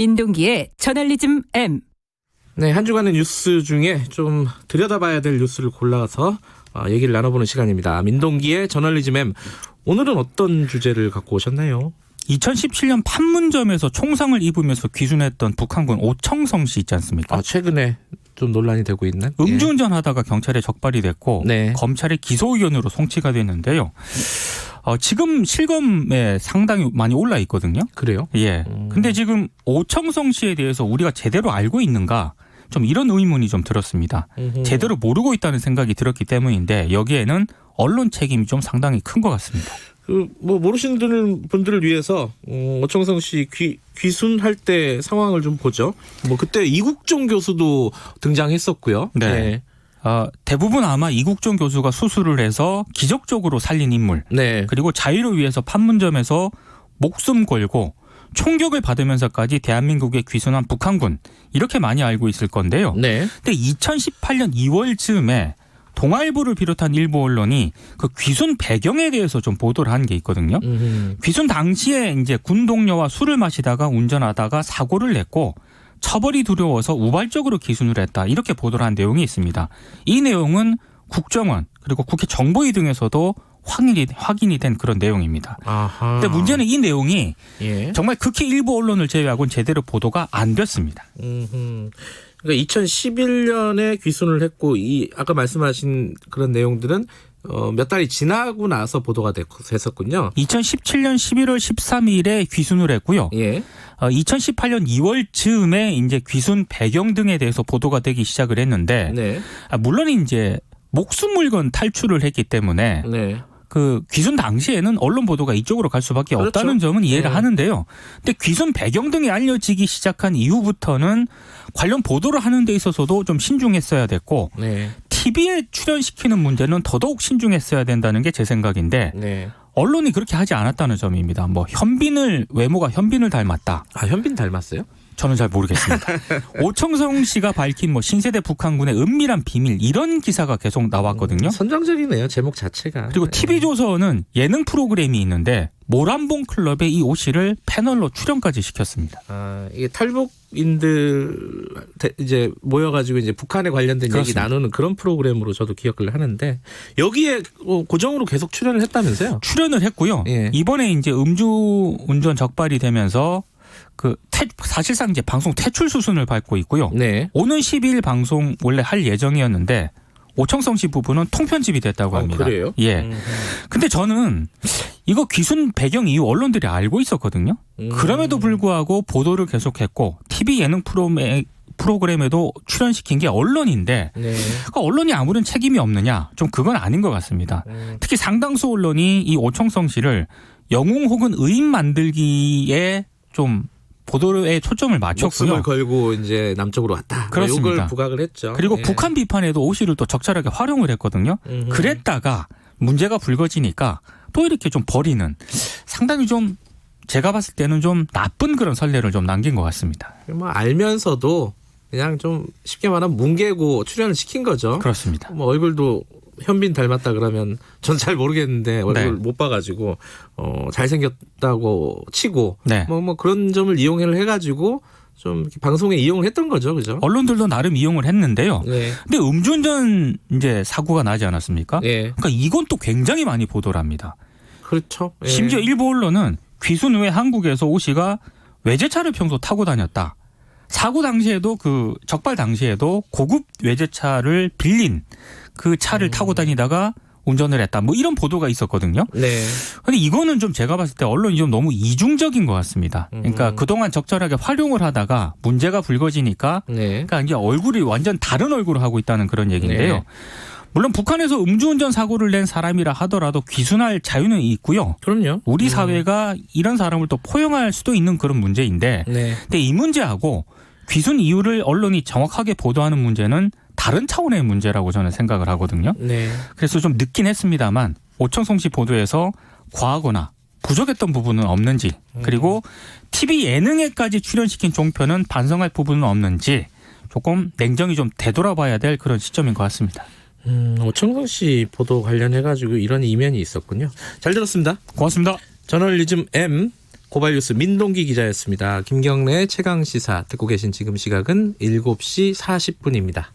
민동기의 저널리즘 M. 네, 한 주간의 뉴스 중에 좀 들여다봐야 될 뉴스를 골라서 얘기를 나눠보는 시간입니다. 민동기의 저널리즘 M. 오늘은 어떤 주제를 갖고 오셨나요? 2017년 판문점에서 총상을 입으면서 귀순했던 북한군 오청성 씨 있지 않습니까? 최근에 좀 논란이 되고 있는? 음주운전하다가 경찰에 적발이 됐고 네. 검찰의 기소 의견으로 송치가 됐는데요. 지금 실검에 상당히 많이 올라 있거든요. 그래요? 예. 근데 지금 오청성 씨에 대해서 우리가 제대로 알고 있는가? 좀 이런 의문이 좀 들었습니다. 제대로 모르고 있다는 생각이 들었기 때문인데 여기에는 언론 책임이 좀 상당히 큰 것 같습니다. 모르시는 분들을 위해서 오청성 씨 귀순할 때 상황을 좀 보죠. 그때 이국종 교수도 등장했었고요. 네. 대부분 아마 이국종 교수가 수술을 해서 기적적으로 살린 인물. 네. 그리고 자유를 위해서 판문점에서 목숨 걸고 총격을 받으면서까지 대한민국에 귀순한 북한군 이렇게 많이 알고 있을 건데요. 네. 근데 2018년 2월 즈음에 동아일보를 비롯한 일부 언론이 그 귀순 배경에 대해서 좀 보도를 한 게 있거든요. 귀순 당시에 이제 군 동료와 술을 마시다가 운전하다가 사고를 냈고 처벌이 두려워서 우발적으로 귀순을 했다. 이렇게 보도를 한 내용이 있습니다. 이 내용은 국정원 그리고 국회 정보위 등에서도 확인이 된 그런 내용입니다. 아하. 근데 문제는 이 내용이 예. 정말 극히 일부 언론을 제외하고는 제대로 보도가 안 됐습니다. 그러니까 2011년에 귀순을 했고 아까 말씀하신 그런 내용들은 몇 달이 지나고 나서 보도가 됐었군요. 2017년 11월 13일에 귀순을 했고요. 예. 2018년 2월 즈음에 이제 귀순 배경 등에 대해서 보도가 되기 시작을 했는데 네. 물론 이제 목숨 물건 탈출을 했기 때문에 네. 그 귀순 당시에는 언론 보도가 이쪽으로 갈 수밖에 그렇죠. 없다는 점은 이해를 하는데요. 근데 귀순 배경 등이 알려지기 시작한 이후부터는 관련 보도를 하는 데 있어서도 좀 신중했어야 됐고 네. TV에 출연시키는 문제는 더더욱 신중했어야 된다는 게 제 생각인데 네. 언론이 그렇게 하지 않았다는 점입니다. 외모가 현빈을 닮았다. 현빈 닮았어요? 저는 잘 모르겠습니다. 오청성 씨가 밝힌 신세대 북한군의 은밀한 비밀 이런 기사가 계속 나왔거든요. 선정적이네요. 제목 자체가. 그리고 TV조선은 예능 프로그램이 있는데 모란봉 클럽에 이 오 씨를 패널로 출연까지 시켰습니다. 이게 탈북인들 이제 모여가지고 이제 북한에 관련된 그렇습니다. 얘기 나누는 그런 프로그램으로 저도 기억을 하는데 여기에 고정으로 계속 출연을 했다면서요? 출연을 했고요. 예. 이번에 이제 음주운전 적발이 되면서 사실상 이제 방송 퇴출 수순을 밟고 있고요. 네. 오는 12일 방송 원래 할 예정이었는데 오청성 씨 부부는 통편집이 됐다고 합니다. 그래요? 예. 근데 저는 이거 귀순 배경 이후 언론들이 알고 있었거든요. 그럼에도 불구하고 보도를 계속했고 TV 예능 프로그램에도 출연시킨 게 언론인데 네. 그러니까 언론이 아무런 책임이 없느냐? 좀 그건 아닌 것 같습니다. 특히 상당수 언론이 이 오청성 씨를 영웅 혹은 의인 만들기에 좀 보도에 초점을 맞췄고요. 목숨을 걸고 이제 남쪽으로 왔다. 그렇습니다. 이걸 부각을 했죠. 그리고 예. 북한 비판에도 오 씨를 또 적절하게 활용을 했거든요. 그랬다가 문제가 불거지니까 또 이렇게 좀 버리는 상당히 좀 제가 봤을 때는 좀 나쁜 그런 선례를 좀 남긴 것 같습니다. 알면서도 그냥 좀 쉽게 말하면 뭉개고 출연을 시킨 거죠. 그렇습니다. 얼굴도 현빈 닮았다 그러면 전 잘 모르겠는데 얼굴 네. 못 봐가지고 잘생겼다고 치고 네. 그런 점을 이용을 해가지고 좀 이렇게 방송에 이용을 했던 거죠, 그죠? 언론들도 나름 이용을 했는데요. 네. 근데 음주운전 이제 사고가 나지 않았습니까? 예. 그러니까 이건 또 굉장히 많이 보도를 합니다. 그렇죠. 예. 심지어 일부 언론은 귀순 후에 한국에서 오 씨가 외제차를 평소 타고 다녔다. 사고 당시에도 적발 당시에도 고급 외제차를 빌린 그 차를 타고 다니다가 운전을 했다. 이런 보도가 있었거든요. 네. 근데 이거는 좀 제가 봤을 때 언론이 좀 너무 이중적인 것 같습니다. 그러니까 그동안 적절하게 활용을 하다가 문제가 불거지니까 네. 그러니까 이제 얼굴이 완전 다른 얼굴을 하고 있다는 그런 얘기인데요. 네. 물론 북한에서 음주운전 사고를 낸 사람이라 하더라도 귀순할 자유는 있고요. 그럼요. 우리 사회가 이런 사람을 또 포용할 수도 있는 그런 문제인데 네. 근데 이 문제하고 귀순 이유를 언론이 정확하게 보도하는 문제는 다른 차원의 문제라고 저는 생각을 하거든요. 네. 그래서 좀 늦긴 했습니다만 오청성 씨 보도에서 과하거나 부족했던 부분은 없는지 그리고 TV 예능에까지 출연시킨 종편은 반성할 부분은 없는지 조금 냉정히 좀 되돌아봐야 될 그런 시점인 것 같습니다. 오청성 씨 보도 관련해가지고 이런 이면이 있었군요. 잘 들었습니다. 고맙습니다. 저널리즘 M 고발뉴스 민동기 기자였습니다. 김경래 최강시사 듣고 계신 지금 시각은 7시 40분입니다.